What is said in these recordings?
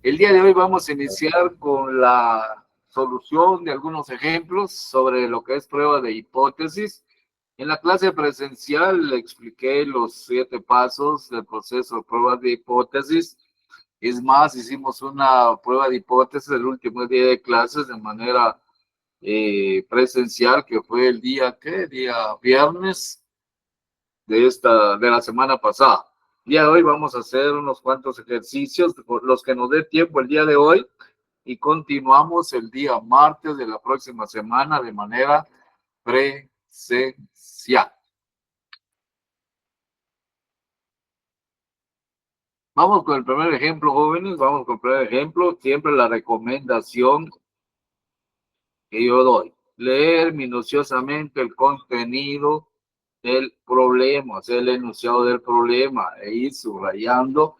El día de hoy vamos a iniciar con la solución de algunos ejemplos sobre lo que es prueba de hipótesis. En la clase presencial le expliqué los 7 pasos del proceso de prueba de hipótesis. Es más, hicimos una prueba de hipótesis el último día de clases de manera presencial, que fue el día, ¿qué? Día viernes de la semana pasada. El día de hoy vamos a hacer unos cuantos ejercicios, los que nos dé tiempo el día de hoy, y continuamos el día martes de la próxima semana de manera presencial. Vamos con el primer ejemplo, jóvenes, vamos con el primer ejemplo. Siempre la recomendación que yo doy: leer minuciosamente el contenido del problema, hacer el enunciado del problema e ir subrayando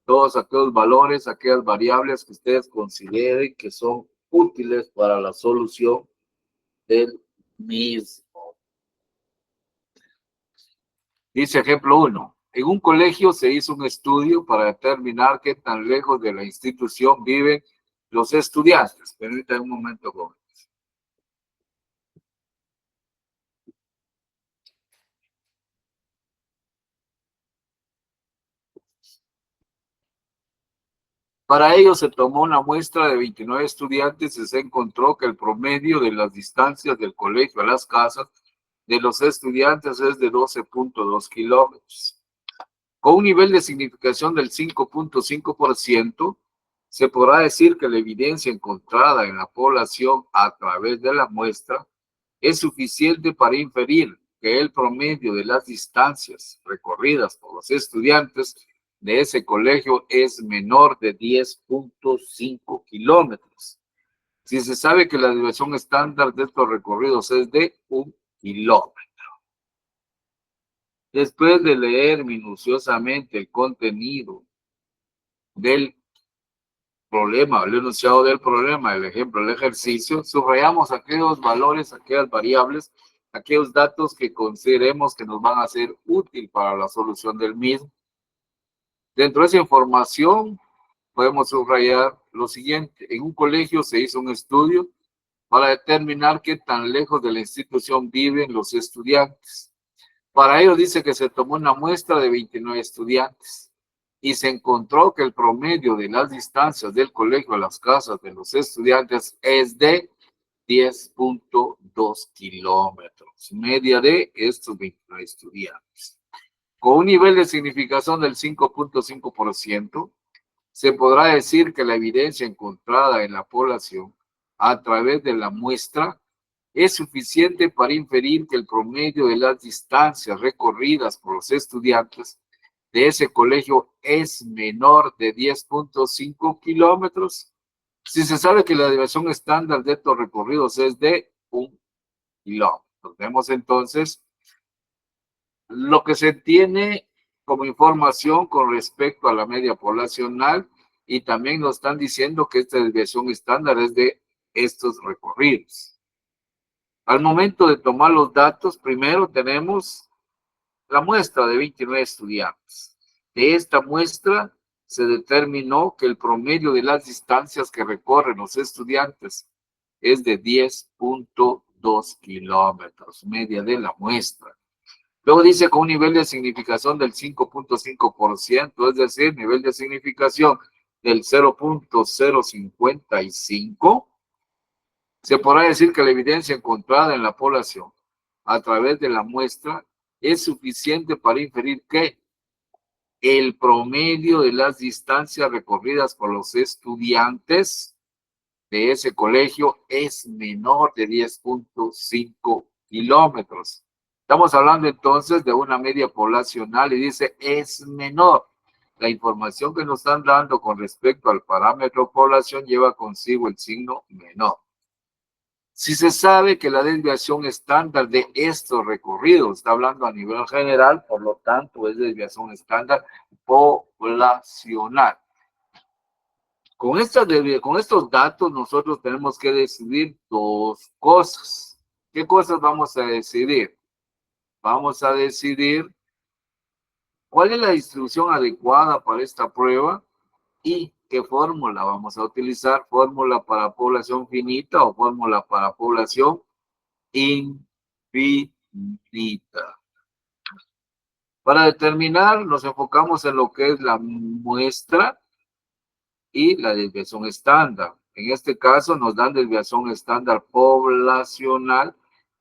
todos aquellos valores, aquellas variables que ustedes consideren que son útiles para la solución del mismo. Dice ejemplo 1. En un colegio se hizo un estudio para determinar qué tan lejos de la institución viven los estudiantes. Permítanme un momento, joven. Para ello se tomó una muestra de 29 estudiantes y se encontró que el promedio de las distancias del colegio a las casas de los estudiantes es de 12.2 kilómetros. Con un nivel de significación del 5.5%, se podrá decir que la evidencia encontrada en la población a través de la muestra es suficiente para inferir que el promedio de las distancias recorridas por los estudiantes de ese colegio es menor de 10.5 kilómetros. Si se sabe que la duración estándar de estos recorridos es de 1 kilómetro. Después de leer minuciosamente el contenido del problema, el enunciado del problema, el ejemplo, el ejercicio, subrayamos aquellos valores, aquellas variables, aquellos datos que consideremos que nos van a ser útil para la solución del mismo. Dentro de esa información podemos subrayar lo siguiente: en un colegio se hizo un estudio para determinar qué tan lejos de la institución viven los estudiantes. Para ello dice que se tomó una muestra de 29 estudiantes y se encontró que el promedio de las distancias del colegio a las casas de los estudiantes es de 10.2 kilómetros, media de estos 29 estudiantes. Con un nivel de significación del 5.5%, se podrá decir que la evidencia encontrada en la población a través de la muestra es suficiente para inferir que el promedio de las distancias recorridas por los estudiantes de ese colegio es menor de 10.5 kilómetros. Si se sabe que la duración estándar de estos recorridos es de 1 kilómetro. Vemos entonces lo que se tiene como información con respecto a la media poblacional, y también nos están diciendo que esta desviación estándar es de estos recorridos. Al momento de tomar los datos, primero tenemos la muestra de 29 estudiantes. De esta muestra se determinó que el promedio de las distancias que recorren los estudiantes es de 10.2 kilómetros, media de la muestra. Luego dice con un nivel de significación del 5.5%, es decir, nivel de significación del 0.055, se podrá decir que la evidencia encontrada en la población a través de la muestra es suficiente para inferir que el promedio de las distancias recorridas por los estudiantes de ese colegio es menor de 10.5 kilómetros. Estamos hablando entonces de una media poblacional y dice es menor. La información que nos están dando con respecto al parámetro población lleva consigo el signo menor. Si se sabe que la desviación estándar de estos recorridos, está hablando a nivel general, por lo tanto es desviación estándar poblacional. Con estos datos nosotros tenemos que decidir dos cosas. ¿Qué cosas vamos a decidir? Vamos a decidir cuál es la distribución adecuada para esta prueba y ¿Qué fórmula vamos a utilizar? ¿Fórmula para población finita o fórmula para población infinita? Para determinar, nos enfocamos en lo que es la muestra y la desviación estándar. En este caso nos dan desviación estándar poblacional.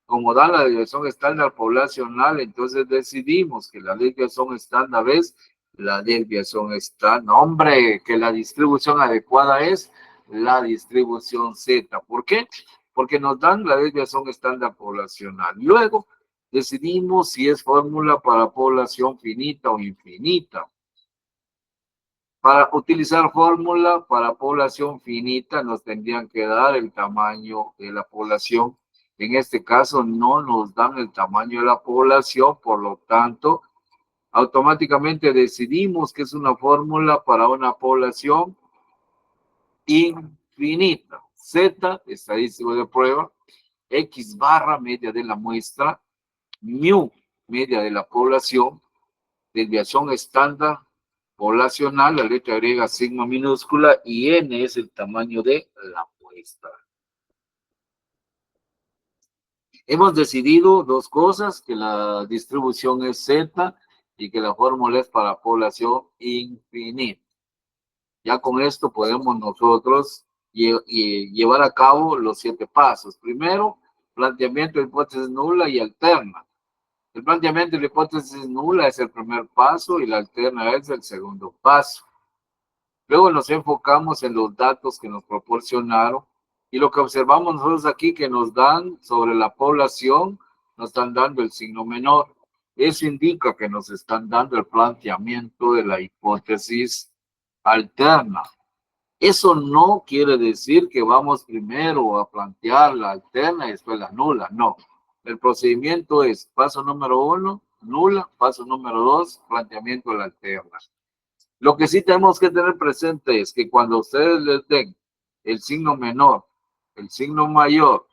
Como dan la desviación estándar poblacional, entonces decidimos que la desviación estándar es la desviación estándar. Hombre, que la distribución adecuada es la distribución Z. ¿Por qué? Porque nos dan la desviación estándar poblacional. Luego decidimos si es fórmula para población finita o infinita. Para utilizar fórmula para población finita nos tendrían que dar el tamaño de la población. En este caso no nos dan el tamaño de la población, por lo tanto, automáticamente decidimos que es una fórmula para una población infinita. Z, estadístico de prueba, X barra media de la muestra, mu, media de la población, desviación estándar poblacional, la letra griega sigma minúscula, y n es el tamaño de la muestra. Hemos decidido dos cosas, que la distribución es Z y que la fórmula es para población infinita. Ya con esto podemos nosotros llevar a cabo los 7 pasos. Primero, planteamiento de hipótesis nula y alterna. El planteamiento de la hipótesis nula es el primer paso y la alterna es el segundo paso. Luego nos enfocamos en los datos que nos proporcionaron y lo que observamos nosotros aquí que nos dan sobre la población, nos están dando el signo menor. Eso indica que nos están dando el planteamiento de la hipótesis alterna. Eso no quiere decir que vamos primero a plantear la alterna y después la nula, no. El procedimiento es paso número 1, nula, paso número 2, planteamiento de la alterna. Lo que sí tenemos que tener presente es que cuando ustedes les den el signo menor, el signo mayor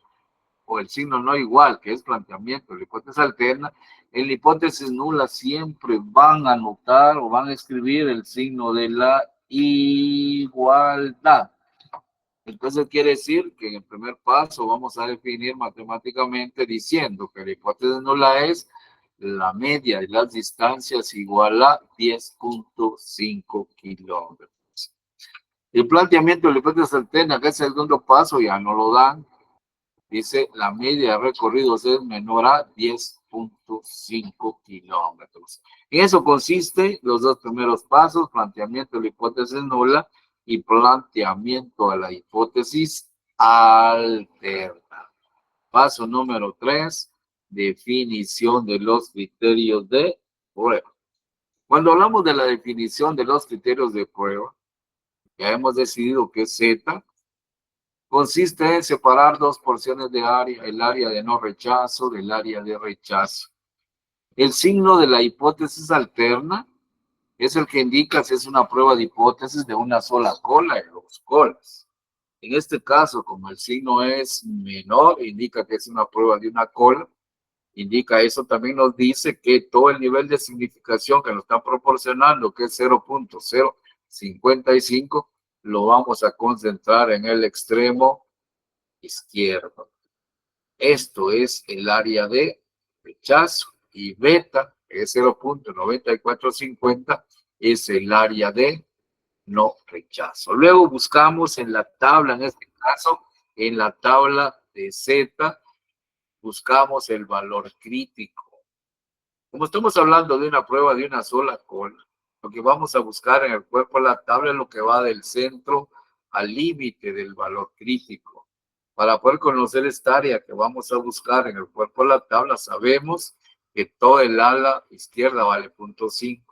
o el signo no igual, que es planteamiento de la hipótesis alterna, en la hipótesis nula siempre van a anotar o van a escribir el signo de la igualdad. Entonces quiere decir que en el primer paso vamos a definir matemáticamente diciendo que la hipótesis nula es la media de las distancias igual a 10.5 kilómetros. El planteamiento de la hipótesis alterna, que es el segundo paso, ya no lo dan. Dice la media de recorridos es menor a 10.5 kilómetros. En eso consiste los dos primeros pasos, planteamiento de la hipótesis nula y planteamiento de la hipótesis alterna. Paso número 3, definición de los criterios de prueba. Cuando hablamos de la definición de los criterios de prueba, ya hemos decidido que es Z, consiste en separar dos porciones de área, el área de no rechazo del área de rechazo. El signo de la hipótesis alterna es el que indica si es una prueba de hipótesis de una sola cola en dos colas. En este caso, como el signo es menor, indica que es una prueba de una cola. Indica eso, también nos dice que todo el nivel de significación que nos está proporcionando, que es 0.055, lo vamos a concentrar en el extremo izquierdo. Esto es el área de rechazo y beta, que es 0.9450, es el área de no rechazo. Luego buscamos en la tabla, en este caso, en la tabla de Z, buscamos el valor crítico. Como estamos hablando de una prueba de una sola cola, lo que vamos a buscar en el cuerpo de la tabla es lo que va del centro al límite del valor crítico. Para poder conocer esta área que vamos a buscar en el cuerpo de la tabla, sabemos que todo el ala izquierda vale 0.5.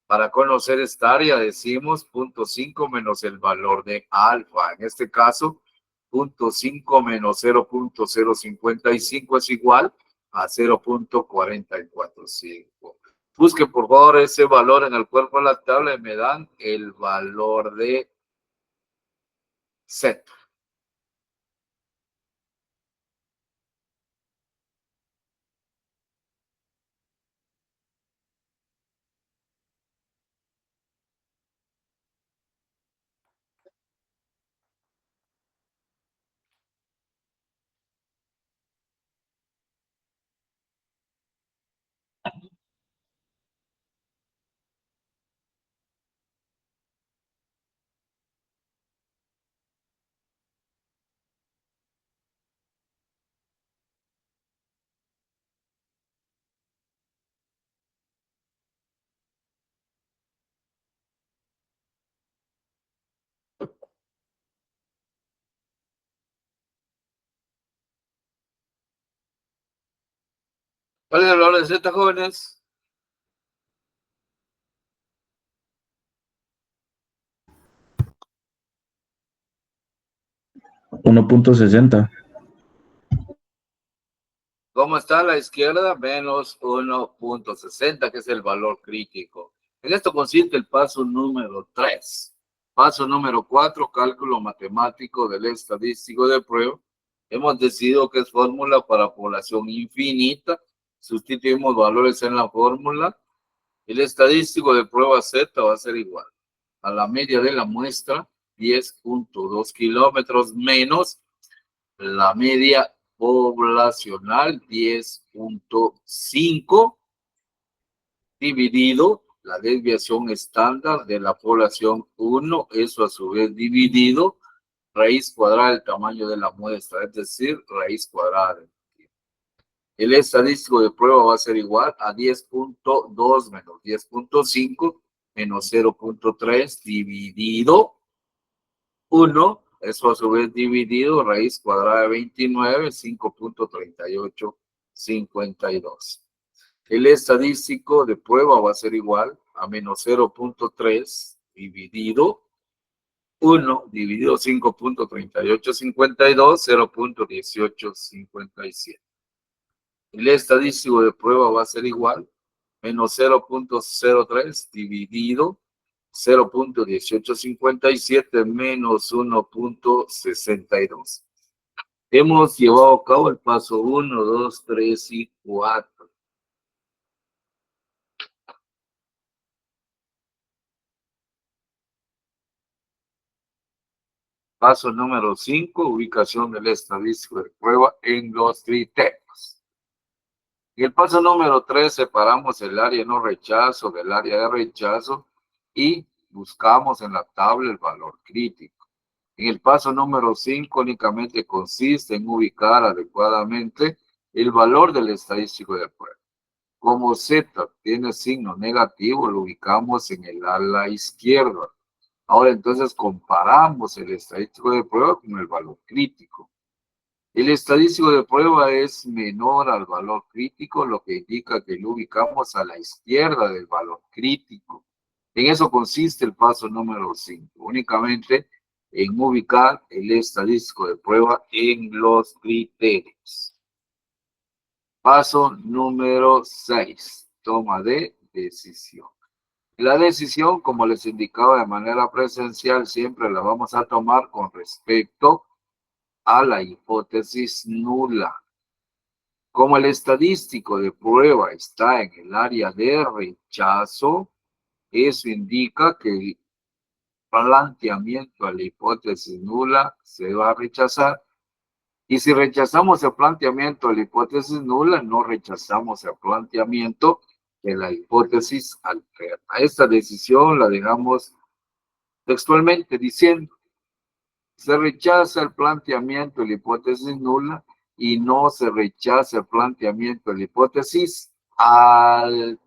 Para conocer esta área decimos 0.5 menos el valor de alfa. En este caso, 0.5 menos 0.055 es igual a 0.445. Busquen por favor ese valor en el cuerpo de la tabla y me dan el valor de Z. ¿Cuál es el valor de Z, jóvenes? 1.60. ¿Cómo está a la izquierda? Menos 1.60, que es el valor crítico. En esto consiste el paso número 3. Paso número 4, cálculo matemático del estadístico de prueba. Hemos decidido que es fórmula para población infinita. Sustituimos valores en la fórmula. El estadístico de prueba Z va a ser igual a la media de la muestra, 10.2 kilómetros, menos la media poblacional, 10.5, dividido la desviación estándar de la población 1, eso a su vez dividido raíz cuadrada del tamaño de la muestra, es decir, raíz cuadrada del tiempo. El estadístico de prueba va a ser igual a 10.2 menos 10.5 menos 0.3 dividido 1, eso a su vez dividido, raíz cuadrada de 29, 5.3852. El estadístico de prueba va a ser igual a menos 0.3 dividido 1 dividido 5.3852, 0.1857. El estadístico de prueba va a ser igual menos 0.03 dividido 0.1857 menos 1.62. Hemos llevado a cabo el paso 1, 2, 3 y 4. Paso número 5, ubicación del estadístico de prueba en los criterios. En el paso número 3 separamos el área no rechazo del área de rechazo y buscamos en la tabla el valor crítico. En el paso número 5 únicamente consiste en ubicar adecuadamente el valor del estadístico de prueba. Como Z tiene signo negativo, lo ubicamos en el ala izquierda. Ahora entonces comparamos el estadístico de prueba con el valor crítico. El estadístico de prueba es menor al valor crítico, lo que indica que lo ubicamos a la izquierda del valor crítico. En eso consiste el paso número 5, únicamente en ubicar el estadístico de prueba en los criterios. Paso número 6, toma de decisión. La decisión, como les indicaba de manera presencial, siempre la vamos a tomar con respecto a la hipótesis nula. Como el estadístico de prueba está en el área de rechazo, eso indica que el planteamiento a la hipótesis nula se va a rechazar. Y si rechazamos el planteamiento de la hipótesis nula, no rechazamos el planteamiento de la hipótesis alterna. Esta decisión la dejamos textualmente diciendo: se rechaza el planteamiento de la hipótesis nula y no se rechaza el planteamiento de la hipótesis alterna.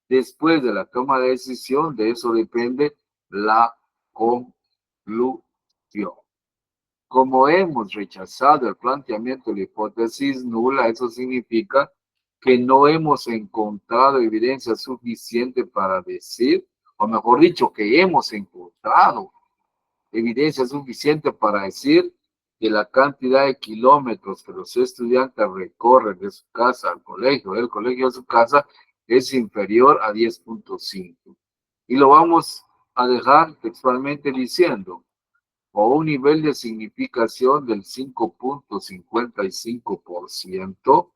Después de la toma de decisión, de eso depende la conclusión. Como hemos rechazado el planteamiento de la hipótesis nula, eso significa que no hemos encontrado evidencia suficiente para decir, o mejor dicho, que hemos encontrado evidencia suficiente para decir que la cantidad de kilómetros que los estudiantes recorren de su casa al colegio, del colegio a su casa, es inferior a 10.5. Y lo vamos a dejar textualmente diciendo: o un nivel de significación del 5.55%,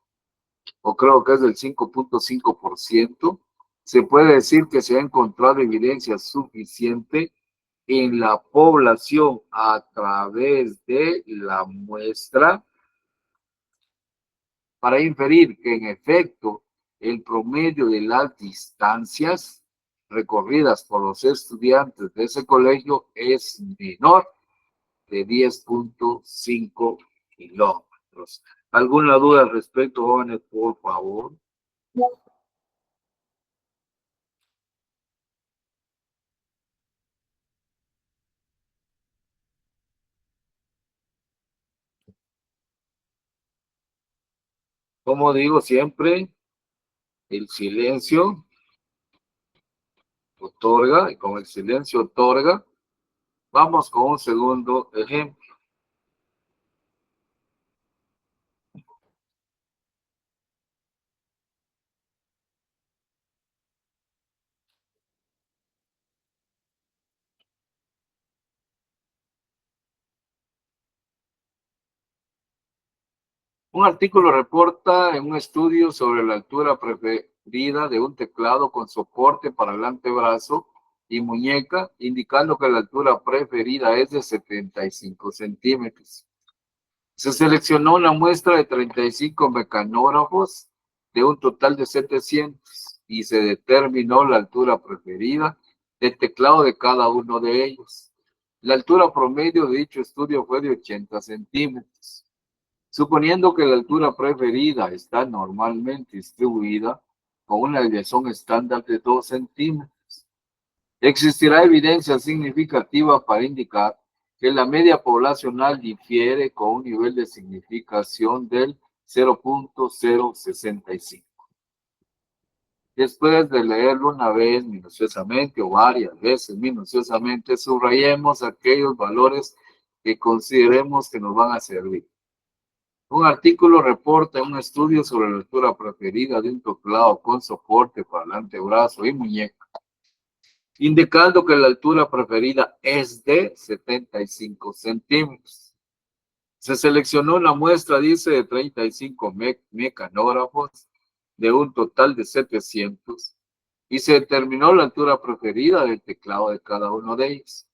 o creo que es del 5.5%, se puede decir que se ha encontrado evidencia suficiente en la población a través de la muestra para inferir que en efecto el promedio de las distancias recorridas por los estudiantes de ese colegio es menor de 10.5 kilómetros. ¿Alguna duda al respecto, jóvenes, por favor? Como digo siempre, el silencio otorga, y con el silencio otorga, vamos con un segundo ejemplo. Un artículo reporta en un estudio sobre la altura preferida de un teclado con soporte para el antebrazo y muñeca, indicando que la altura preferida es de 75 centímetros. Se seleccionó una muestra de 35 mecanógrafos de un total de 700 y se determinó la altura preferida del teclado de cada uno de ellos. La altura promedio de dicho estudio fue de 80 centímetros. Suponiendo que la altura preferida está normalmente distribuida con una desviación estándar de 2 centímetros, existirá evidencia significativa para indicar que la media poblacional difiere con un nivel de significación del 0.065. Después de leerlo una vez minuciosamente o varias veces minuciosamente, subrayemos aquellos valores que consideremos que nos van a servir. Un artículo reporta un estudio sobre la altura preferida de un teclado con soporte para el antebrazo y muñeca, indicando que la altura preferida es de 75 centímetros. Se seleccionó una muestra, dice, de 35 mecanógrafos de un total de 700 y se determinó la altura preferida del teclado de cada uno de ellos.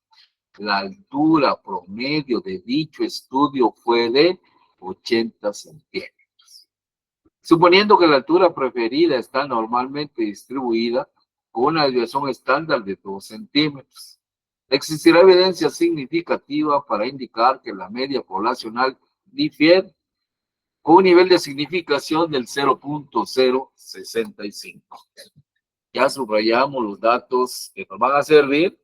La altura promedio de dicho estudio fue de 80 centímetros. Suponiendo que la altura preferida está normalmente distribuida con una desviación estándar de 2 centímetros, existirá evidencia significativa para indicar que la media poblacional difiere con un nivel de significación del 0.065. Ya subrayamos los datos que nos van a servir.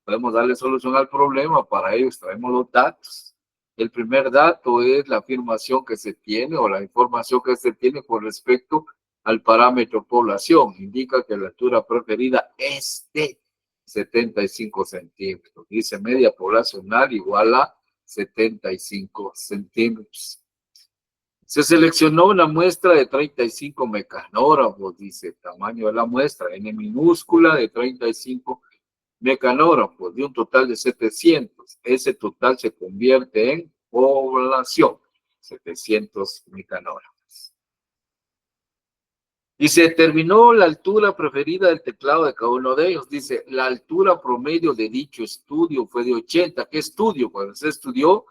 Podemos darle solución al problema, para ello extraemos los datos. El primer dato es la afirmación que se tiene o la información que se tiene con respecto al parámetro población. Indica que la altura preferida es de 75 centímetros. Dice media poblacional igual a 75 centímetros. Se seleccionó una muestra de 35 mecanógrafos, dice tamaño de la muestra, N minúscula de 35 mecanógrafos de un total de 700. Ese total se convierte en población, 700 mecanógrafos. Y se determinó la altura preferida del teclado de cada uno de ellos. Dice, la altura promedio de dicho estudio fue de 80. ¿Qué estudio? Pues se estudió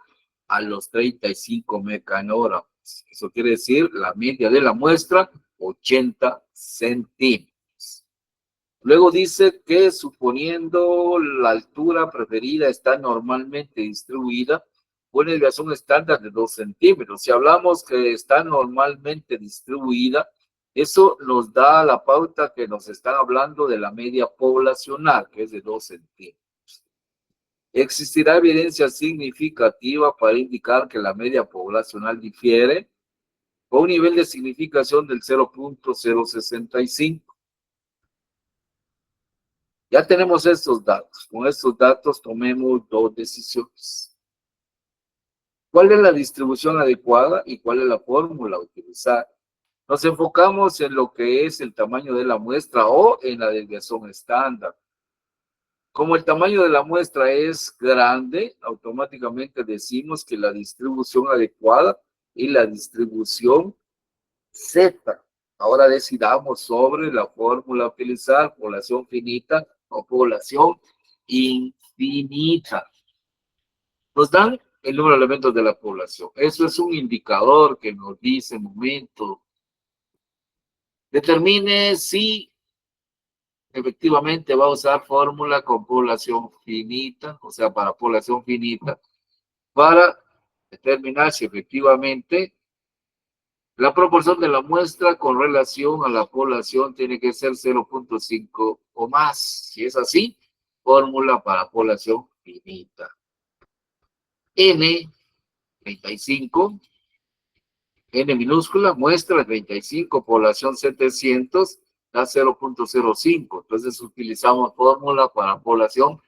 a los 35 mecanógrafos. Eso quiere decir la media de la muestra, 80 centímetros. Luego dice que suponiendo la altura preferida está normalmente distribuida con una desviación estándar de 2 centímetros. Si hablamos que está normalmente distribuida, eso nos da la pauta que nos están hablando de la media poblacional, que es de 2 centímetros. Existirá evidencia significativa para indicar que la media poblacional difiere con un nivel de significación del 0.065. Ya tenemos estos datos. Con estos datos tomemos dos decisiones. ¿Cuál es la distribución adecuada y cuál es la fórmula a utilizar? Nos enfocamos en lo que es el tamaño de la muestra o en la desviación estándar. Como el tamaño de la muestra es grande, automáticamente decimos que la distribución adecuada y la distribución Z. Ahora decidamos sobre la fórmula a utilizar, población finita o población infinita. Nos dan el número de elementos de la población. Eso es un indicador que nos dice momento. Determine si efectivamente va a usar fórmula con población finita, o sea, para población finita, para determinar si efectivamente la proporción de la muestra con relación a la población tiene que ser 0.5 o más. Si es así, fórmula para población finita. N, 35, N minúscula, muestra 35, población 700, da 0.05. Entonces utilizamos fórmula para población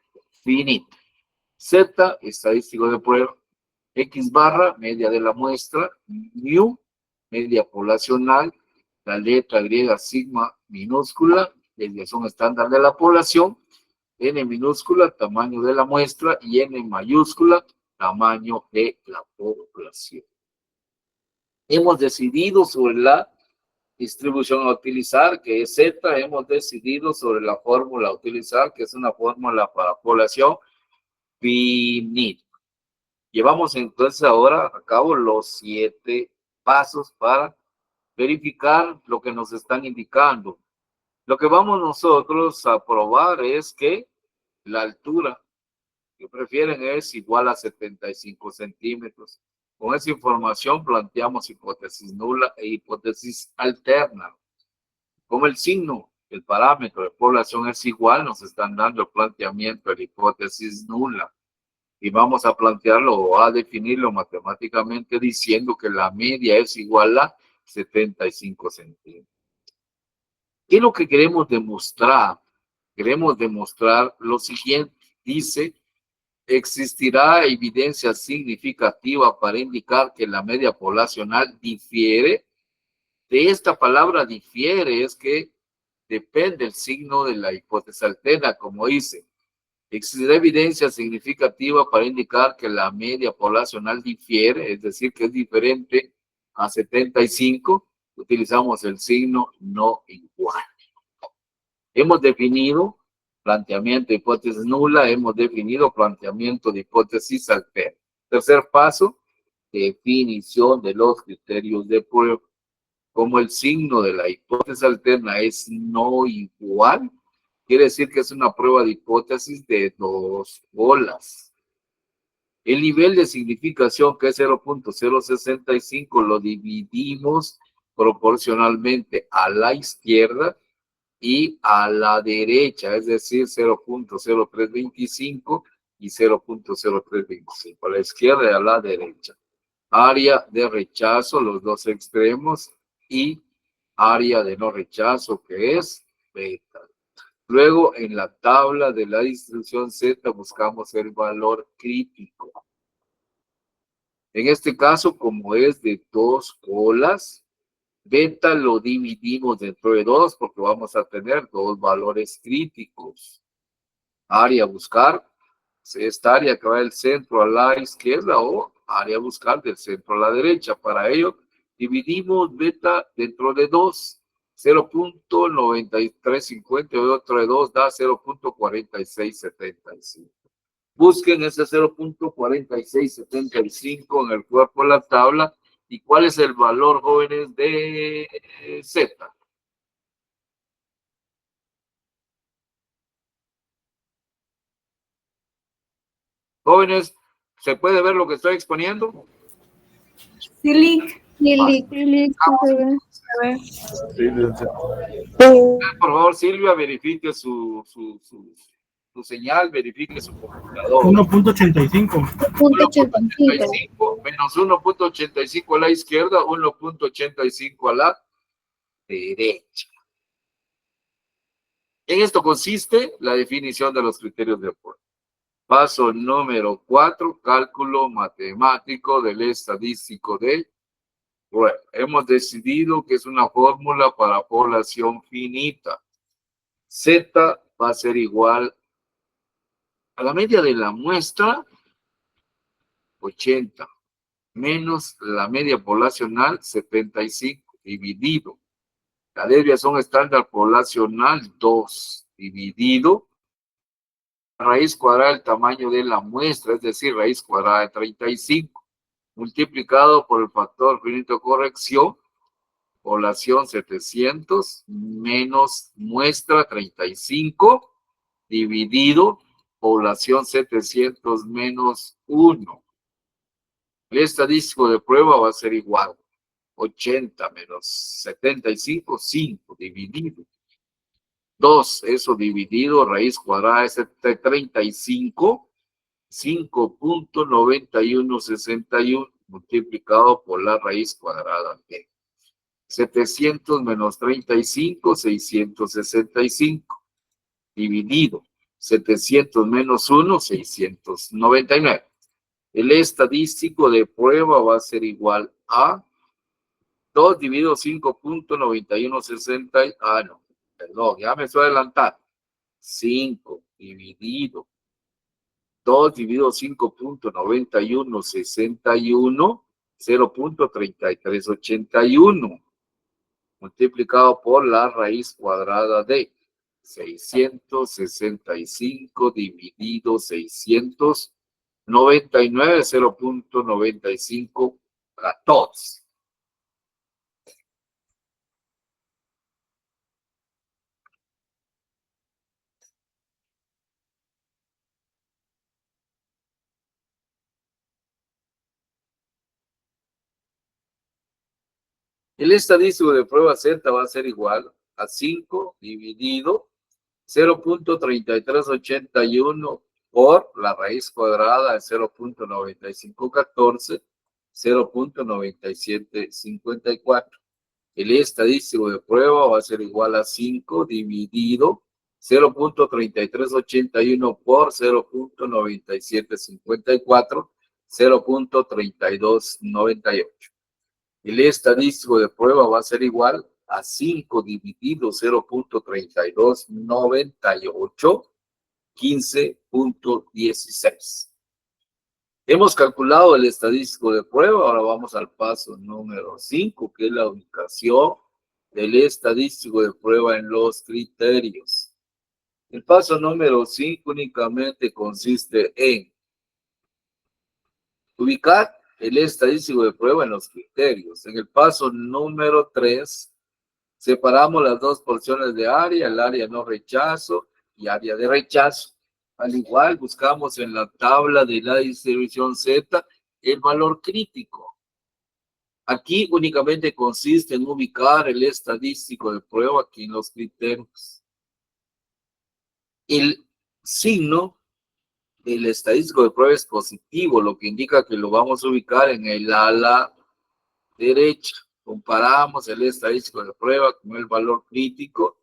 finita. Z, estadístico de prueba. X barra, media de la muestra. Mu, media poblacional. La letra griega sigma minúscula, desviación estándar de la población. N minúscula, tamaño de la muestra. Y N mayúscula, tamaño de la población. Hemos decidido sobre la distribución a utilizar, que es Z. Hemos decidido sobre la fórmula a utilizar, que es una fórmula para población finita. Llevamos entonces ahora a cabo los 7 pasos para verificar lo que nos están indicando. Lo que vamos nosotros a probar es que la altura que prefieren es igual a 75 centímetros. Con esa información planteamos hipótesis nula e hipótesis alterna. Como el signo, el parámetro de población es igual, nos están dando el planteamiento de la hipótesis nula. Y vamos a plantearlo o a definirlo matemáticamente diciendo que la media es igual a 75 centímetros. ¿Qué es lo que queremos demostrar? Queremos demostrar lo siguiente. Dice, existirá evidencia significativa para indicar que la media poblacional difiere. De esta palabra difiere es que depende el signo de la hipótesis alterna, como dice. Existe evidencia significativa para indicar que la media poblacional difiere, es decir, que es diferente a 75. Utilizamos el signo no igual. Hemos definido planteamiento de hipótesis nula, hemos definido planteamiento de hipótesis alterna. Tercer paso, definición de los criterios de prueba. Como el signo de la hipótesis alterna es no igual, quiere decir que es una prueba de hipótesis de 2 bolas. El nivel de significación, que es 0.065, lo dividimos proporcionalmente a la izquierda y a la derecha, es decir, 0.0325 y 0.0325, a la izquierda y a la derecha. Área de rechazo, los dos extremos, y área de no rechazo, que es beta. Luego, en la tabla de la distribución Z, buscamos el valor crítico. En este caso, como es de 2 colas, beta lo dividimos dentro de 2 porque vamos a tener 2 valores críticos. Área a buscar, esta área que va del centro a la izquierda o área a buscar del centro a la derecha. Para ello, dividimos beta dentro de 2. 0.9350 y otro de 2 da 0.4675. Busquen ese 0.4675 en el cuerpo de la tabla. ¿Y cuál es el valor, jóvenes, de Z? Jóvenes, ¿se puede ver lo que estoy exponiendo? Sí, por favor, Silvia, verifique su señal, verifique su computador. 1.85. 1.85 menos 1.85 a la izquierda, 1.85 a la derecha. En esto consiste la definición de los criterios de apoyo. Paso número 4, cálculo matemático del estadístico de. Bueno, hemos decidido que es una fórmula para población finita. Z va a ser igual a la media de la muestra, 80, menos la media poblacional, 75, dividido. La desviación estándar poblacional, 2, dividido. Raíz cuadrada del tamaño de la muestra, es decir, raíz cuadrada de 35, multiplicado por el factor finito de corrección, población 700, menos muestra 35, dividido población 700 menos 1. El estadístico de prueba va a ser igual. 80 menos 75, 5, dividido. 2, eso dividido, raíz cuadrada es 35, 5.9161 multiplicado por la raíz cuadrada de 700 menos 35, 665, dividido 700 menos 1, 699. El estadístico de prueba va a ser igual a 2 dividido 5.9160. No, perdón, ya me estoy adelantando. 5 dividido 2 dividido 5.9161, 0.3381, multiplicado por la raíz cuadrada de 665 dividido 699, 0.95 para todos. El estadístico de prueba Z va a ser igual a 5 dividido 0.3381 por la raíz cuadrada de 0.9514, 0.9754. El estadístico de prueba va a ser igual a 5 dividido 0.3381 por 0.9754, 0.3298. El estadístico de prueba va a ser igual a 5 dividido 0.3298, 15.16. Hemos calculado el estadístico de prueba, ahora vamos al paso número 5, que es la ubicación del estadístico de prueba en los criterios. El paso número 5 únicamente consiste en ubicar el estadístico de prueba en los criterios. En el paso número 3, separamos las dos porciones de área, el área no rechazo y área de rechazo. Al igual, buscamos en la tabla de la distribución Z el valor crítico. Aquí únicamente consiste en ubicar el estadístico de prueba aquí en los criterios. El signo del estadístico de prueba es positivo, lo que indica que lo vamos a ubicar en el ala derecha. Comparamos el estadístico de prueba con el valor crítico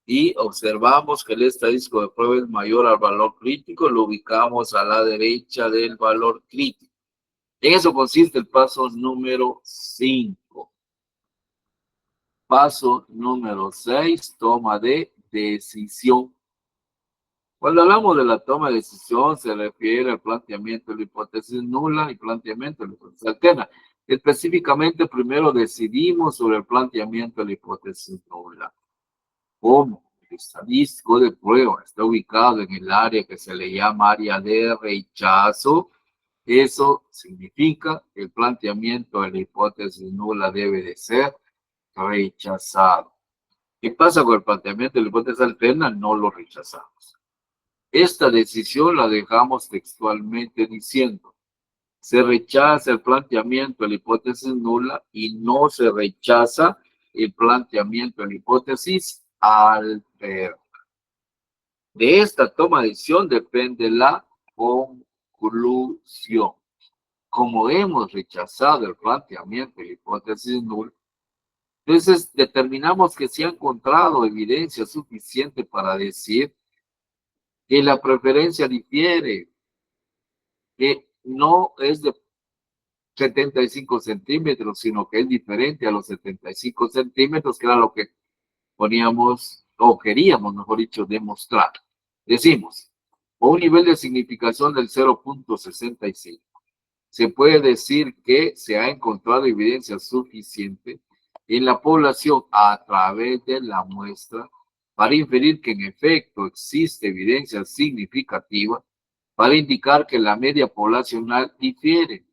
y observamos que el estadístico de prueba es mayor al valor crítico, lo ubicamos a la derecha del valor crítico. En eso consiste el paso número 5. Paso número 6, toma de decisión. Cuando hablamos de la toma de decisión, se refiere al planteamiento de la hipótesis nula y planteamiento de la hipótesis alterna. Específicamente, primero decidimos sobre el planteamiento de la hipótesis nula. Como el estadístico de prueba está ubicado en el área que se le llama área de rechazo, eso significa que el planteamiento de la hipótesis nula debe de ser rechazado. ¿Qué pasa con el planteamiento de la hipótesis alterna? No lo rechazamos. Esta decisión la dejamos textualmente diciendo: se rechaza el planteamiento de la hipótesis nula y no se rechaza el planteamiento de la hipótesis alterna. De esta toma de decisión depende la conclusión. Como hemos rechazado el planteamiento de la hipótesis nula, entonces determinamos que se ha encontrado evidencia suficiente para decir que la preferencia difiere, que no es de 75 centímetros, sino que es diferente a los 75 centímetros, que era lo que poníamos, o queríamos, mejor dicho, demostrar. Decimos, con un nivel de significación del 0.65, se puede decir que se ha encontrado evidencia suficiente en la población a través de la muestra para inferir que en efecto existe evidencia significativa para indicar que la media poblacional difiere,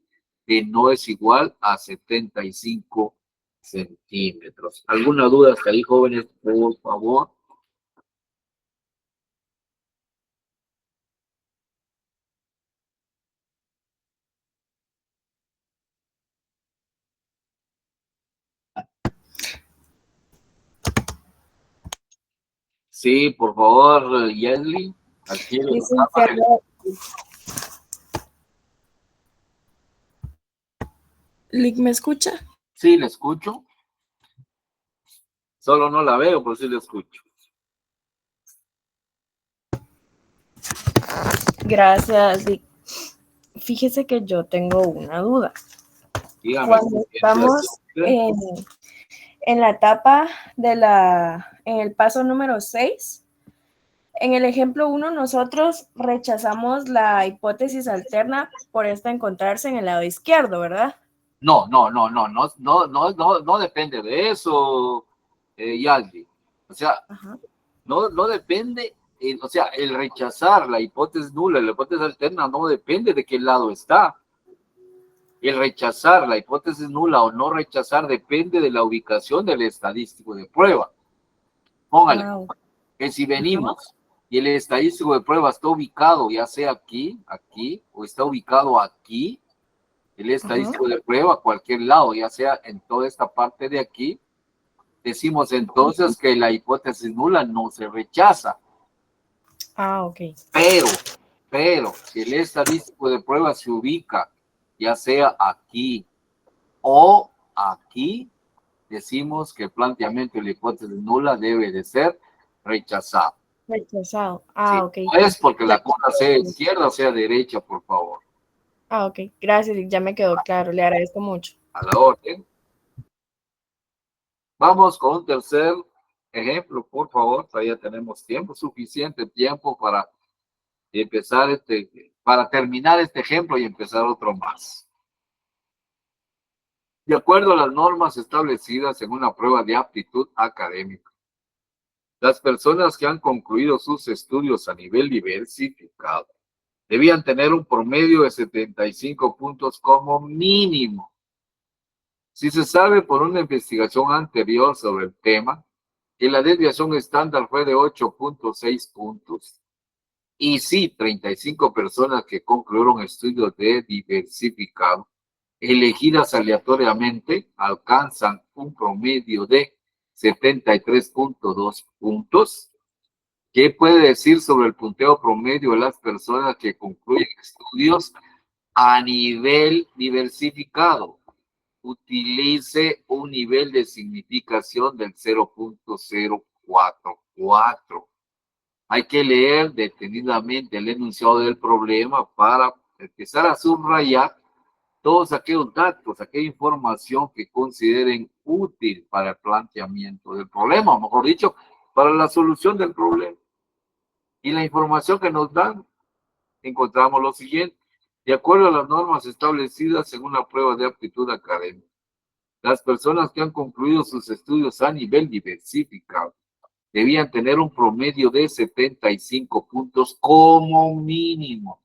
que no es igual a 75 centímetros. ¿Alguna duda hasta ahí, jóvenes, por favor? Sí, por favor, Yesli. Aquí Lick, ¿me escucha? Sí, le escucho. Solo no la veo, pero sí le escucho. Gracias, Lick. Fíjese que yo tengo una duda. Dígame. Cuando estamos en la etapa en el paso número 6, en el ejemplo 1, nosotros rechazamos la hipótesis alterna por esta encontrarse en el lado izquierdo, ¿verdad? No depende de eso, Yaldi. O sea, Ajá. no depende, o sea, el rechazar la hipótesis nula, la hipótesis alterna, no depende de qué lado está. El rechazar la hipótesis nula o no rechazar depende de la ubicación del estadístico de prueba. Póngale, que si venimos y el estadístico de prueba está ubicado ya sea aquí, o está ubicado aquí, el estadístico de prueba a cualquier lado, ya sea en toda esta parte de aquí, decimos entonces que la hipótesis nula no se rechaza. Ok. Pero, si el estadístico de prueba se ubica ya sea aquí o aquí, decimos que el planteamiento de la hipótesis nula debe de ser rechazado. Rechazado. Sí, Ok. no es porque la cosa sea izquierda o sea derecha, por favor. Ok. Gracias, ya me quedó claro. Le agradezco mucho. A la orden. Vamos con un tercer ejemplo, por favor. Todavía tenemos suficiente tiempo para empezar para terminar este ejemplo y empezar otro más. De acuerdo a las normas establecidas en una prueba de aptitud académica, las personas que han concluido sus estudios a nivel diversificado debían tener un promedio de 75 puntos como mínimo. Si se sabe por una investigación anterior sobre el tema que la desviación estándar fue de 8.6 puntos, y si 35 personas que concluyeron estudios de diversificado elegidas aleatoriamente alcanzan un promedio de 73.2 puntos. ¿Qué puede decir sobre el punteo promedio de las personas que concluyen estudios a nivel diversificado? Utilice un nivel de significación del 0.044. Hay que leer detenidamente el enunciado del problema para empezar a subrayar todos aquellos datos, aquella información que consideren útil para el planteamiento del problema, o mejor dicho, para la solución del problema. Y la información que nos dan, encontramos lo siguiente. De acuerdo a las normas establecidas en una prueba de aptitud académica, las personas que han concluido sus estudios a nivel diversificado debían tener un promedio de 75 puntos como mínimo.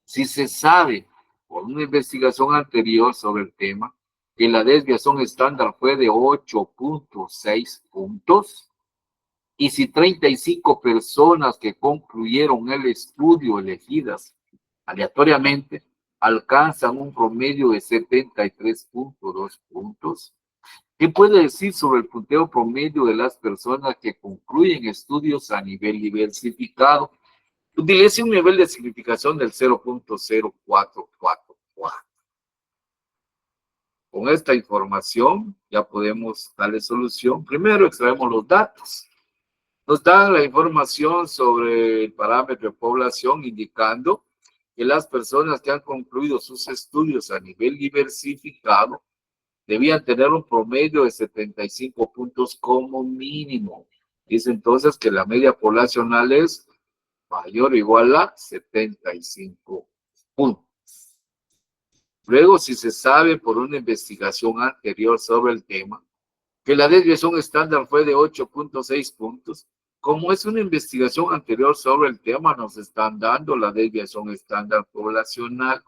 Si se sabe por una investigación anterior sobre el tema que la desviación estándar fue de 8.6 puntos, y si 35 personas que concluyeron el estudio elegidas aleatoriamente alcanzan un promedio de 73.2 puntos, ¿qué puede decir sobre el punteo promedio de las personas que concluyen estudios a nivel diversificado? Utilice un nivel de significación del 0.0444. Con esta información ya podemos darle solución. Primero extraemos los datos. Nos dan la información sobre el parámetro de población indicando que las personas que han concluido sus estudios a nivel diversificado debían tener un promedio de 75 puntos como mínimo. Dice entonces que la media poblacional es mayor o igual a 75 puntos. Luego, si se sabe por una investigación anterior sobre el tema que la desviación estándar fue de 8.6 puntos, como es una investigación anterior sobre el tema, nos están dando la desviación estándar poblacional.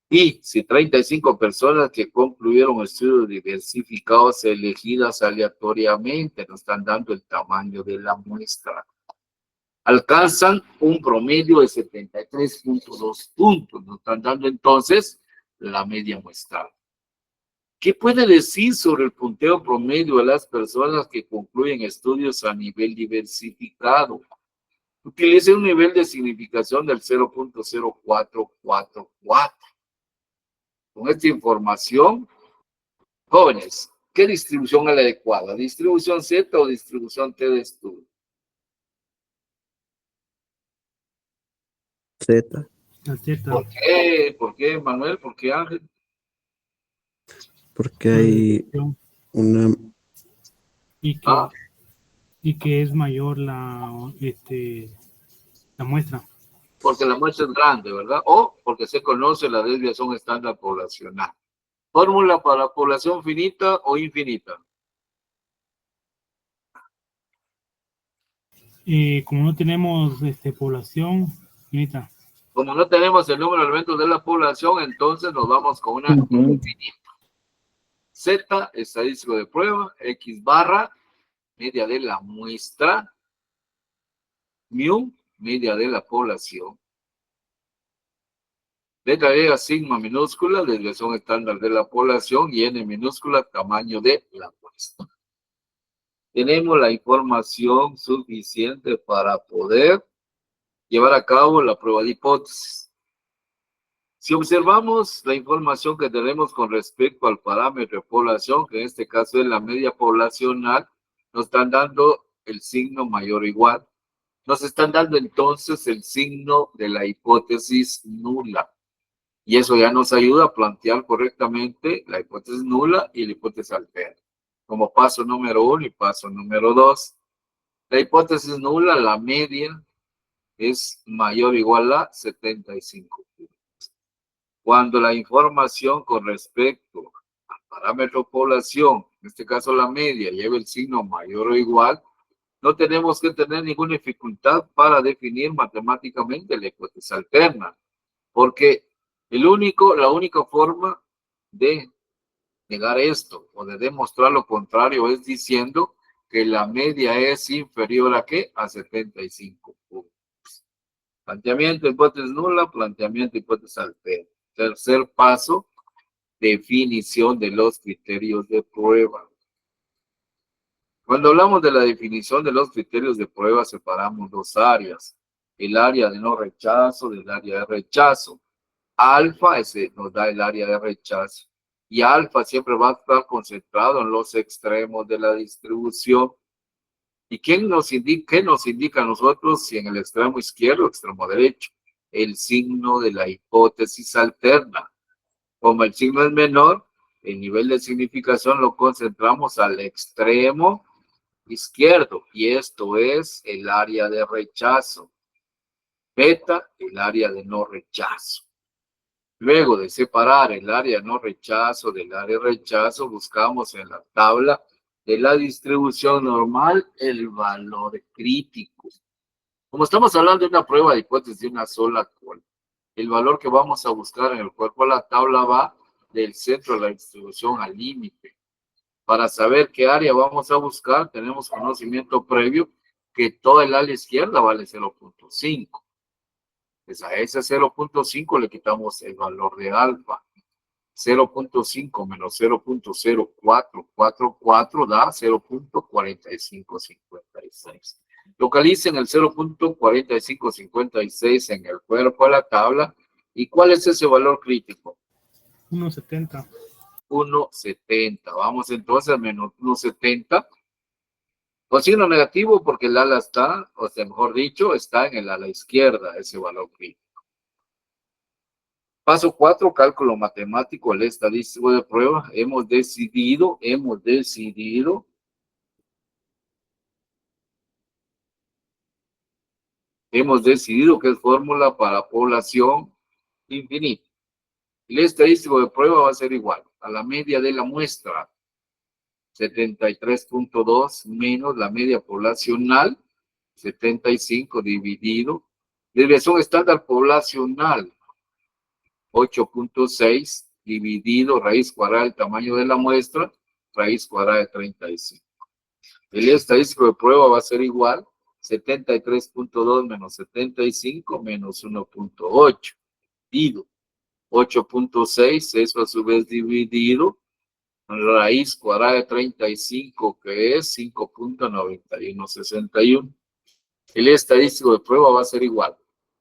Y si 35 personas que concluyeron estudios diversificados elegidas aleatoriamente nos están dando el tamaño de la muestra, alcanzan un promedio de 73.2 puntos. Nos están dando entonces la media muestral. ¿Qué puede decir sobre el punteo promedio de las personas que concluyen estudios a nivel diversificado? Utilice un nivel de significación del 0.0444. Con esta información, jóvenes, ¿qué distribución es la adecuada? ¿Distribución Z o distribución T de estudio? Z. La Z. ¿Por qué? ¿Por qué, Manuel? ¿Por qué, Ángel? Porque hay una... Y que es mayor la muestra. Porque la muestra es grande, ¿verdad? O porque se conoce la desviación estándar poblacional. ¿Fórmula para población finita o infinita? Como no tenemos población finita. Como no tenemos el número de elementos de la población, entonces nos vamos con una infinita. Z, estadístico de prueba, X barra, media de la muestra, mu, media de la población. Letra griega, sigma minúscula, desviación estándar de la población, y n minúscula, tamaño de la muestra. Tenemos la información suficiente para poder llevar a cabo la prueba de hipótesis. Si observamos la información que tenemos con respecto al parámetro de población, que en este caso es la media poblacional, nos están dando el signo mayor o igual. Nos están dando entonces el signo de la hipótesis nula. Y eso ya nos ayuda a plantear correctamente la hipótesis nula y la hipótesis alterna. Como paso número 1 y paso número 2. La hipótesis nula, la media, es mayor o igual a 75 puntos. Cuando la información con respecto al parámetro población, en este caso la media, lleva el signo mayor o igual, no tenemos que tener ninguna dificultad para definir matemáticamente la hipótesis alterna, porque la única forma de negar esto o de demostrar lo contrario es diciendo que la media es inferior a ¿qué? A 75 puntos. Planteamiento, hipótesis nula, planteamiento, hipótesis alterna. Tercer paso, definición de los criterios de prueba. Cuando hablamos de la definición de los criterios de prueba, separamos dos áreas. El área de no rechazo del área de rechazo. Alfa ese nos da el área de rechazo. Y alfa siempre va a estar concentrado en los extremos de la distribución. ¿Y qué nos indica a nosotros si en el extremo izquierdo o extremo derecho? El signo de la hipótesis alterna. Como el signo es menor, el nivel de significación lo concentramos al extremo izquierdo. Y esto es el área de rechazo. Beta, el área de no rechazo. Luego de separar el área no rechazo del área rechazo, buscamos en la tabla de la distribución normal el valor crítico. Como estamos hablando de una prueba de hipótesis de una sola cola, el valor que vamos a buscar en el cuerpo de la tabla va del centro de la distribución al límite. Para saber qué área vamos a buscar, tenemos conocimiento previo que toda el ala izquierda vale 0.5. Pues a ese 0.5 le quitamos el valor de alfa. 0.5 menos 0.0444 da 0.4556. Localicen el 0.4556 en el cuerpo de la tabla. ¿Y cuál es ese valor crítico? 1.70. 1.70. Vamos entonces a menos 1.70. Con signo negativo porque el ala está, o sea, mejor dicho, está en el ala izquierda, ese valor crítico. Paso 4, cálculo matemático, el estadístico de prueba. Hemos decidido que es fórmula para población infinita. El estadístico de prueba va a ser igual a la media de la muestra, 73.2 menos la media poblacional, 75 dividido, desviación estándar poblacional, 8.6 dividido raíz cuadrada del tamaño de la muestra, raíz cuadrada de 35. El estadístico de prueba va a ser igual, 73.2 menos 75 menos 1.8. Dividido 8.6, eso a su vez dividido raíz cuadrada de 35, que es 5.9161. El estadístico de prueba va a ser igual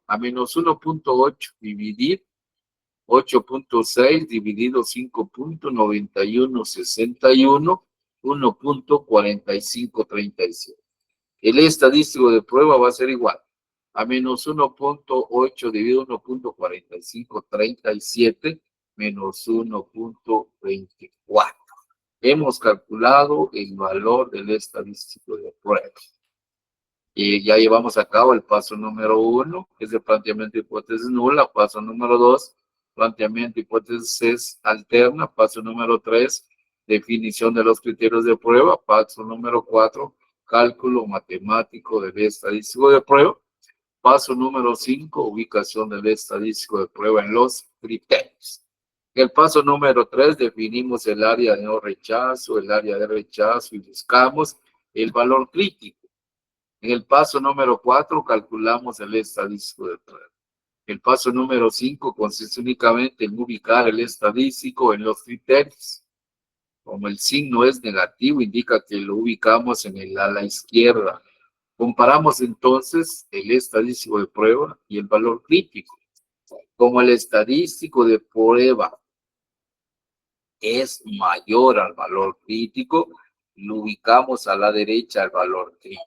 a menos 1.8 dividir 8.6 dividido 5.9161, 1.4537. El estadístico de prueba va a ser igual a menos 1.8 dividido 1.4537 menos 1.24. Hemos calculado el valor del estadístico de prueba. Y ya llevamos a cabo el paso número 1, que es el planteamiento de hipótesis nula. Paso número 2, planteamiento de hipótesis alterna. Paso número 3, definición de los criterios de prueba. Paso número 4, cálculo matemático del estadístico de prueba. Paso número 5, ubicación del estadístico de prueba en los criterios. En el paso número 3, definimos el área de no rechazo, el área de rechazo y buscamos el valor crítico. En el paso número 4, calculamos el estadístico de prueba. El paso número 5 consiste únicamente en ubicar el estadístico en los criterios. Como el signo es negativo, indica que lo ubicamos en el ala izquierda. Comparamos entonces el estadístico de prueba y el valor crítico. Como el estadístico de prueba es mayor al valor crítico, lo ubicamos a la derecha al valor crítico.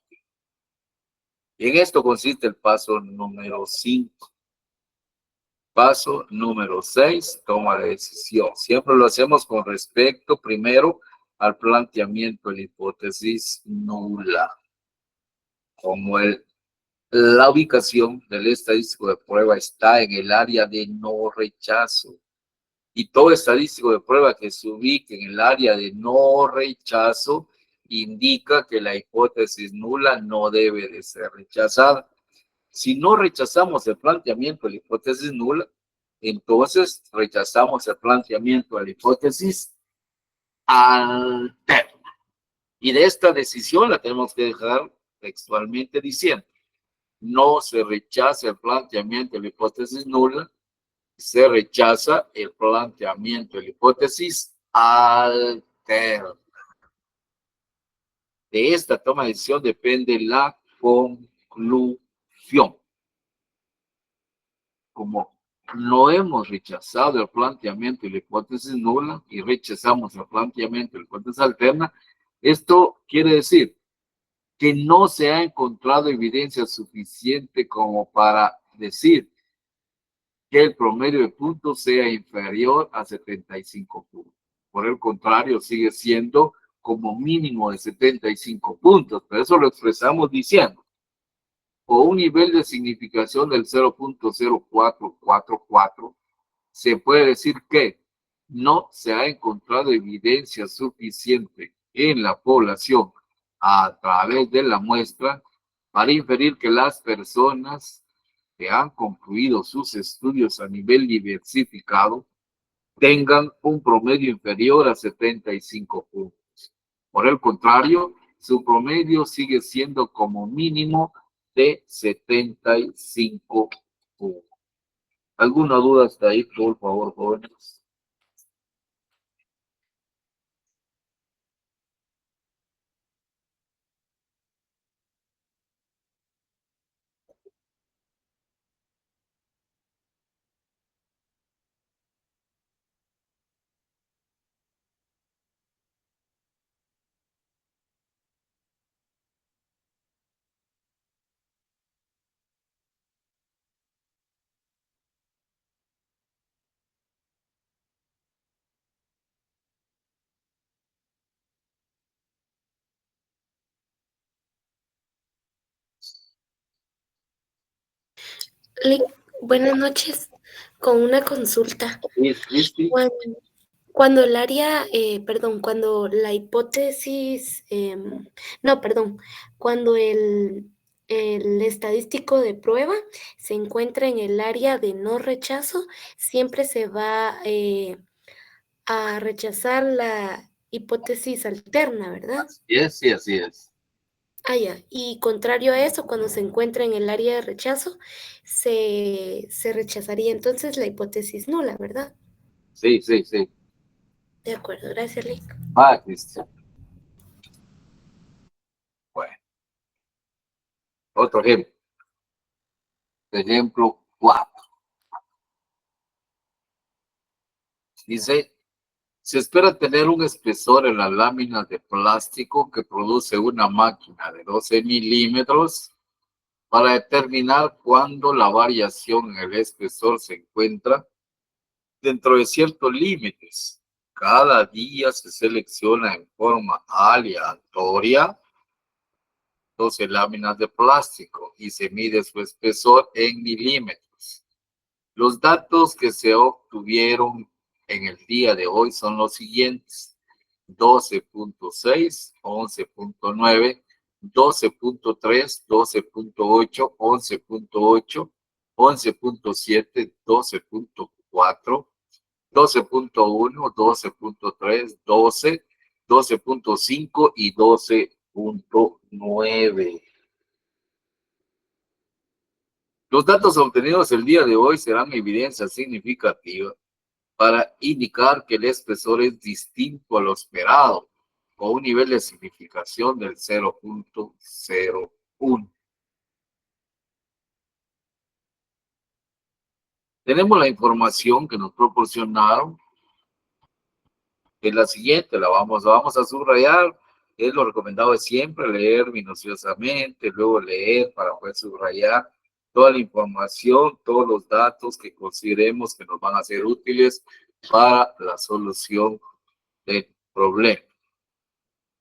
En esto consiste el paso número 5. Paso número 6, toma de decisión. Siempre lo hacemos con respecto primero al planteamiento de la hipótesis nula. Como la ubicación del estadístico de prueba está en el área de no rechazo. Y todo estadístico de prueba que se ubique en el área de no rechazo indica que la hipótesis nula no debe de ser rechazada. Si no rechazamos el planteamiento de la hipótesis nula, entonces rechazamos el planteamiento de la hipótesis alterna. Y de esta decisión la tenemos que dejar textualmente diciendo: no se rechaza el planteamiento de la hipótesis nula, se rechaza el planteamiento de la hipótesis alterna. De esta toma de decisión depende la conclusión. Como no hemos rechazado el planteamiento de la hipótesis nula y rechazamos el planteamiento de la hipótesis alterna, esto quiere decir que no se ha encontrado evidencia suficiente como para decir que el promedio de puntos sea inferior a 75 puntos. Por el contrario, sigue siendo como mínimo de 75 puntos, pero eso lo expresamos diciendo: o un nivel de significación del 0.0444, se puede decir que no se ha encontrado evidencia suficiente en la población a través de la muestra para inferir que las personas que han concluido sus estudios a nivel diversificado tengan un promedio inferior a 75 puntos. Por el contrario, su promedio sigue siendo como mínimo de 75 puntos. ¿Alguna duda hasta ahí, por favor, jóvenes? Buenas noches, con una consulta. Cristi. Cuando el área, cuando la hipótesis, cuando el estadístico de prueba se encuentra en el área de no rechazo, siempre se va a rechazar la hipótesis alterna, ¿verdad? Sí, así es. Ah, ya. Y contrario a eso, cuando se encuentra en el área de rechazo, se rechazaría entonces la hipótesis nula, ¿verdad? Sí. De acuerdo, gracias, Lick. Cristi. Bueno, otro ejemplo. Ejemplo 4. Dice, se espera tener un espesor en las láminas de plástico que produce una máquina de 12 milímetros para determinar cuándo la variación en el espesor se encuentra dentro de ciertos límites. Cada día se selecciona en forma aleatoria 12 láminas de plástico y se mide su espesor en milímetros. Los datos que se obtuvieron en el día de hoy son los siguientes: 12.6, 11.9, 12.3, 12.8, 11.8, 11.7, 12.4, 12.1, 12.3, 12, 12.5 y 12.9. Los datos obtenidos el día de hoy serán evidencia significativa para indicar que el espesor es distinto a lo esperado, con un nivel de significación del 0.01. Tenemos la información que nos proporcionaron, que es la siguiente, la vamos a subrayar. Es lo recomendado de siempre, leer minuciosamente, luego leer para poder subrayar toda la información, todos los datos que consideremos que nos van a ser útiles para la solución del problema.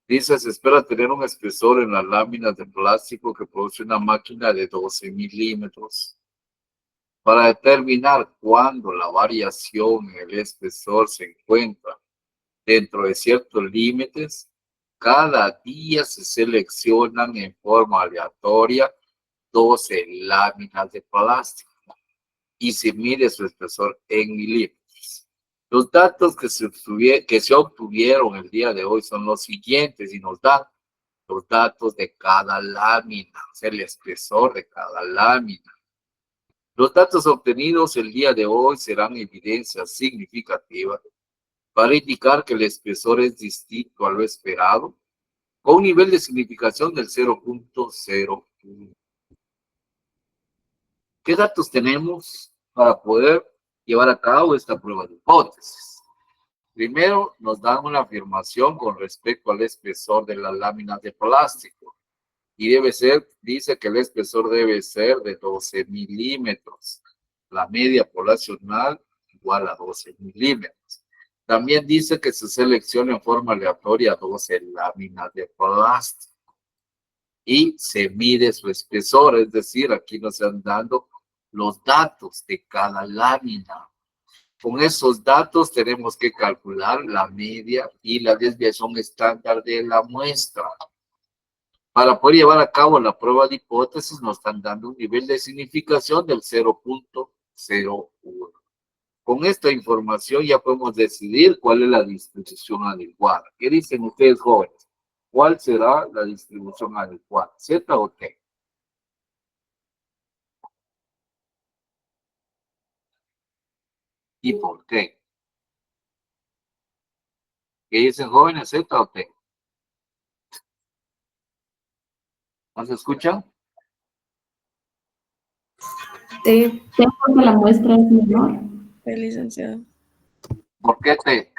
Dice, se espera tener un espesor en las láminas de plástico que produce una máquina de 12 milímetros. Para determinar cuándo la variación en el espesor se encuentra dentro de ciertos límites, cada día se seleccionan en forma aleatoria 12 láminas de plástico y se mide su espesor en milímetros. Los datos que se obtuvieron el día de hoy son los siguientes y nos dan los datos de cada lámina, o sea, el espesor de cada lámina. Los datos obtenidos el día de hoy serán evidencia significativa para indicar que el espesor es distinto a lo esperado, con un nivel de significación del 0.01. ¿Qué datos tenemos para poder llevar a cabo esta prueba de hipótesis? Primero, nos dan una afirmación con respecto al espesor de las láminas de plástico. Y dice que el espesor debe ser de 12 milímetros. La media poblacional igual a 12 milímetros. También dice que se selecciona en forma aleatoria 12 láminas de plástico. Y se mide su espesor, es decir, aquí nos están dando los datos de cada lámina. Con esos datos tenemos que calcular la media y la desviación estándar de la muestra. Para poder llevar a cabo la prueba de hipótesis nos están dando un nivel de significación del 0.01. Con esta información ya podemos decidir cuál es la distribución adecuada. ¿Qué dicen ustedes, jóvenes? ¿Cuál será la distribución adecuada? ¿Z o T? ¿Y por qué? ¿Qué dicen, jóvenes? ¿Z o T? ¿No se escuchan? T, porque la muestra es menor. El licenciado. ¿Por qué T?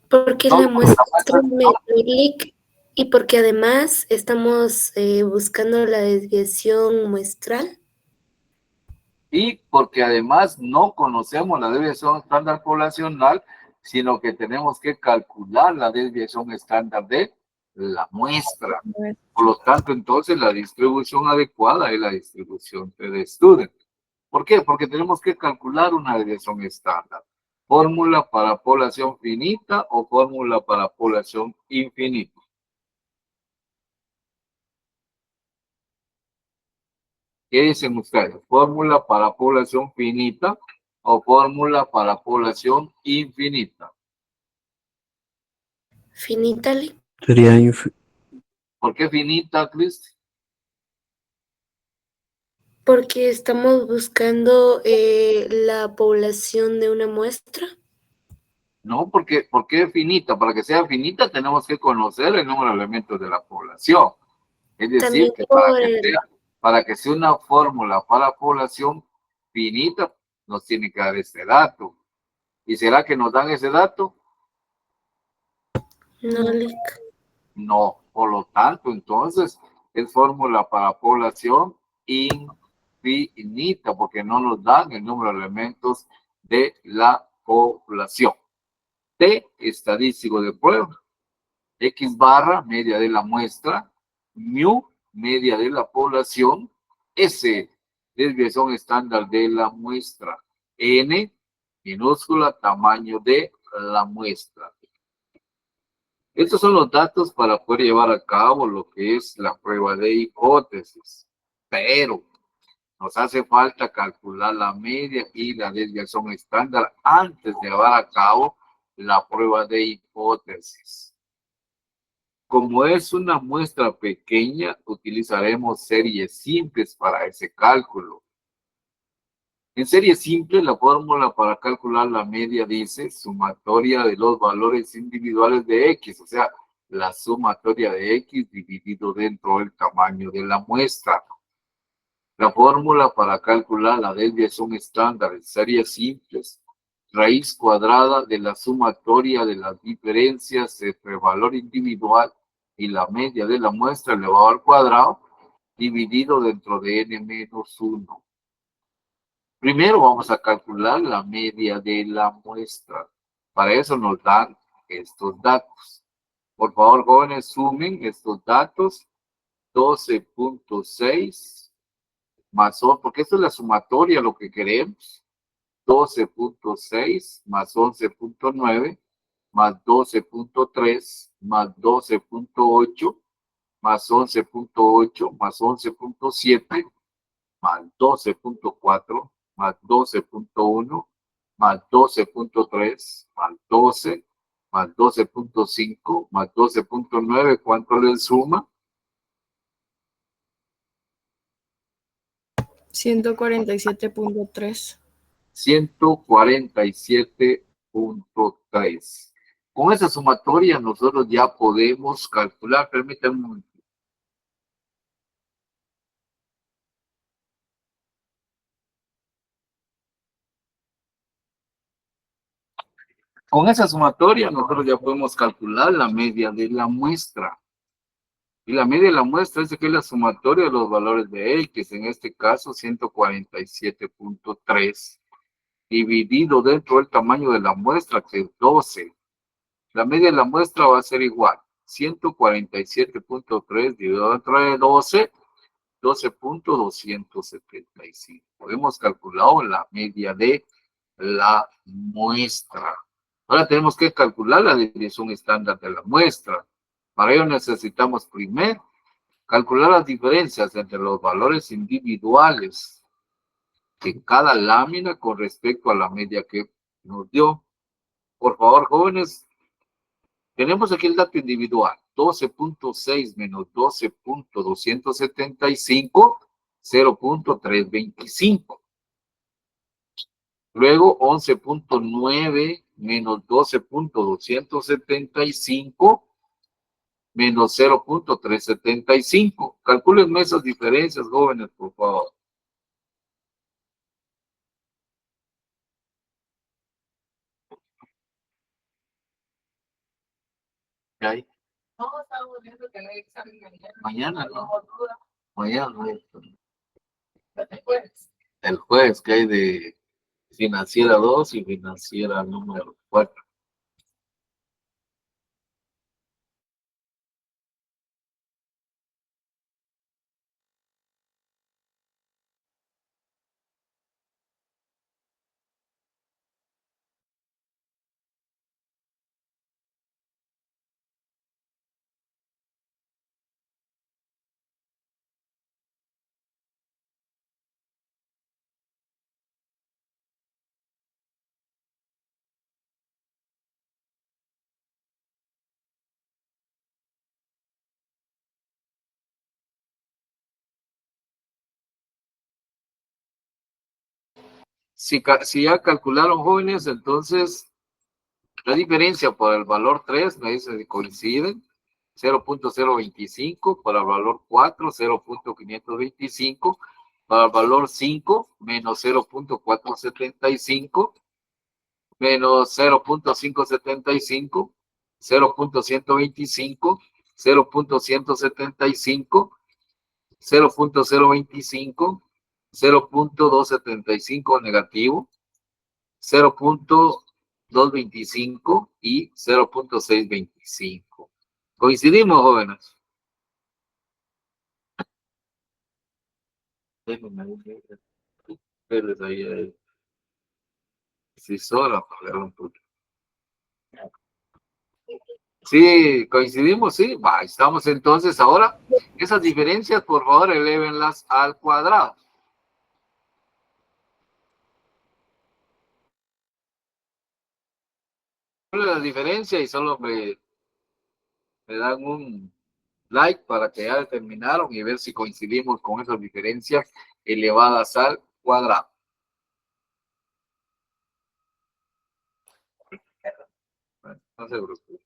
Porque No, la muestra no. Metrolic y porque además estamos buscando la desviación muestral. Y porque además no conocemos la desviación estándar poblacional, sino que tenemos que calcular la desviación estándar de la muestra. Por lo tanto, entonces, la distribución adecuada es la distribución de student. ¿Por qué? Porque tenemos que calcular una desviación estándar. Fórmula para población finita o fórmula para población infinita. ¿Qué dicen ustedes? ¿Fórmula para población finita o fórmula para población infinita? Finitale. Sería ¿Por qué finita, Cristi? Porque estamos buscando la población de una muestra. No, ¿por qué finita? Para que sea finita tenemos que conocer el número de elementos de la población. Es decir, También que por para que sea una fórmula para población finita, nos tiene que dar este dato. ¿Y será que nos dan ese dato? No, Lic. No. Por lo tanto, entonces, es fórmula para población infinita, porque no nos dan el número de elementos de la población. T, estadístico de prueba. X barra, media de la muestra. Mu, media de la población. S, desviación estándar de la muestra. N, minúscula, tamaño de la muestra. Estos son los datos para poder llevar a cabo lo que es la prueba de hipótesis. Pero nos hace falta calcular la media y la desviación estándar antes de llevar a cabo la prueba de hipótesis. Como es una muestra pequeña, utilizaremos series simples para ese cálculo. En serie simple, la fórmula para calcular la media dice sumatoria de los valores individuales de X, o sea, la sumatoria de X dividido dentro del tamaño de la muestra. La fórmula para calcular la desviación estándar en series simples, raíz cuadrada de la sumatoria de las diferencias entre el valor individual y la media de la muestra elevado al cuadrado, dividido dentro de n-1. Primero vamos a calcular la media de la muestra. Para eso nos dan estos datos. Por favor, jóvenes, sumen estos datos. 12.6 más 11, porque esto es la sumatoria, lo que queremos. 12.6 más 11.9 más 12.3 más 12.8 más 11.8 más 11.7 más 12.4 más 12.1 más 12.3 más 12 más 12.5 más 12.9, ¿cuánto le suma? 147.3. 147.3. Con esa sumatoria nosotros ya podemos calcular, permítanme un momento. Con esa sumatoria nosotros ya podemos calcular la media de la muestra. Y la media de la muestra es que es la sumatoria de los valores de X, en este caso 147.3, dividido dentro del tamaño de la muestra, que es 12. La media de la muestra va a ser igual. 147.3 dividido dentro de 12, 12.275. Hemos calculado la media de la muestra. Ahora tenemos que calcular la desviación estándar de la muestra. Para ello necesitamos primero calcular las diferencias entre los valores individuales de cada lámina con respecto a la media que nos dio. Por favor, jóvenes, tenemos aquí el dato individual. 12.6 menos 12.275, 0.325. Luego 11.9 menos 12.275 menos 0.375. Calcúlenme esas diferencias, jóvenes, por favor. ¿Qué hay? No, estamos viendo que no hay examen mañana. Mañana, ¿no? Mañana no hay. Después. El jueves que hay de financiera 2 y financiera número 4. Si ya calcularon, jóvenes, entonces la diferencia por el valor 3, me dice que coinciden, 0.025, para el valor 4, 0.525, para el valor 5, menos 0.475, menos 0.575, 0.125, 0.175, 0.025, 0.275 negativo, 0.225 y 0.625. ¿Coincidimos, jóvenes? Sí, solo. Sí, coincidimos, sí. Va, estamos entonces ahora. Esas diferencias, por favor, elévenlas al cuadrado. La diferencia y solo me dan un like para que ya terminaron y ver si coincidimos con esas diferencias elevadas al cuadrado. Bueno, no se preocupe.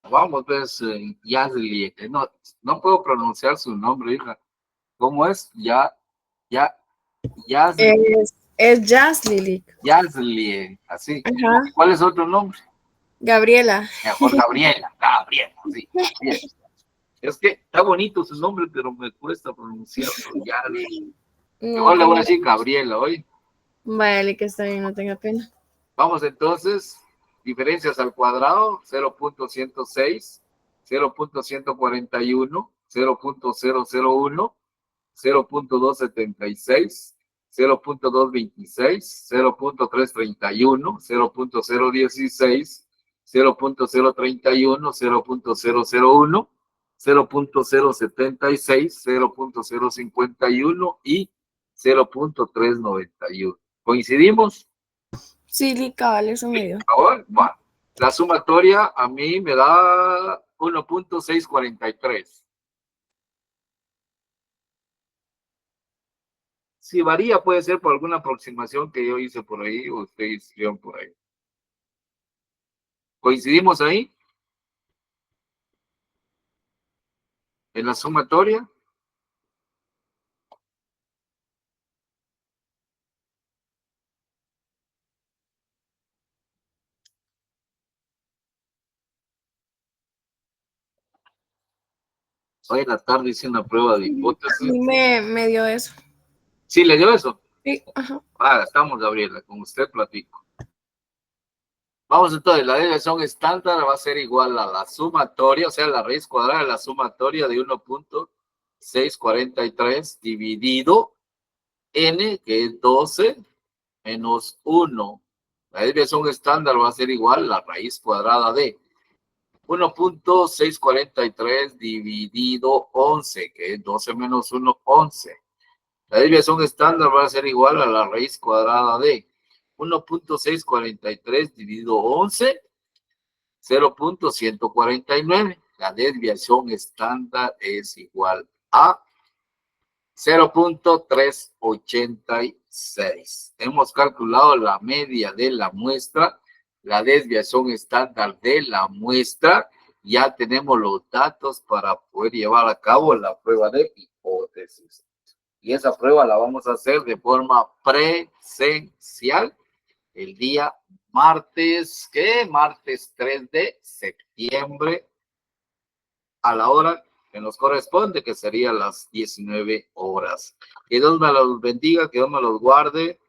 Vamos, pues, Yazli. No puedo pronunciar su nombre, hija. ¿Cómo es? Yazli. Es Jazz Lily. Yazli, así. Ajá. ¿Cuál es otro nombre? Gabriela. Mejor Gabriela, sí. Bien. Es que está bonito su nombre, pero me cuesta pronunciarlo. Yazli. Mejor le voy a decir Gabriela, hoy. Vale, que está bien, no tenga pena. Vamos entonces, diferencias al cuadrado, 0.106, 0.141, 0.001, 0.276, 0.226, 0.331, 0.016, 0.031, 0.001, 0.076, 0.051 y 0.391. ¿Coincidimos? Sí, cabal, eso me dio. Ahora, bueno, la sumatoria a mí me da 1.643. Si varía, puede ser por alguna aproximación que yo hice por ahí o ustedes hicieron por ahí. ¿Coincidimos ahí? ¿En la sumatoria? Hoy en la tarde hice una prueba de hipótesis. Me dio eso. ¿Sí le dio eso? Sí, ajá. Ah, estamos, Gabriela, con usted platico. Vamos entonces, la desviación estándar va a ser igual a la sumatoria, o sea, la raíz cuadrada de la sumatoria de 1.643 dividido n, que es 12, menos 1. La desviación estándar va a ser igual a la raíz cuadrada de 1.643 dividido 11, que es 12 menos 1, 11. La desviación estándar va a ser igual a la raíz cuadrada de 1.643 dividido 11, 0.149. La desviación estándar es igual a 0.386. Hemos calculado la media de la muestra, la desviación estándar de la muestra. Ya tenemos los datos para poder llevar a cabo la prueba de hipótesis. Y esa prueba la vamos a hacer de forma presencial el día martes, ¿qué? Martes 3 de septiembre a la hora que nos corresponde, que sería las 19 horas. Que Dios me los bendiga, que Dios me los guarde.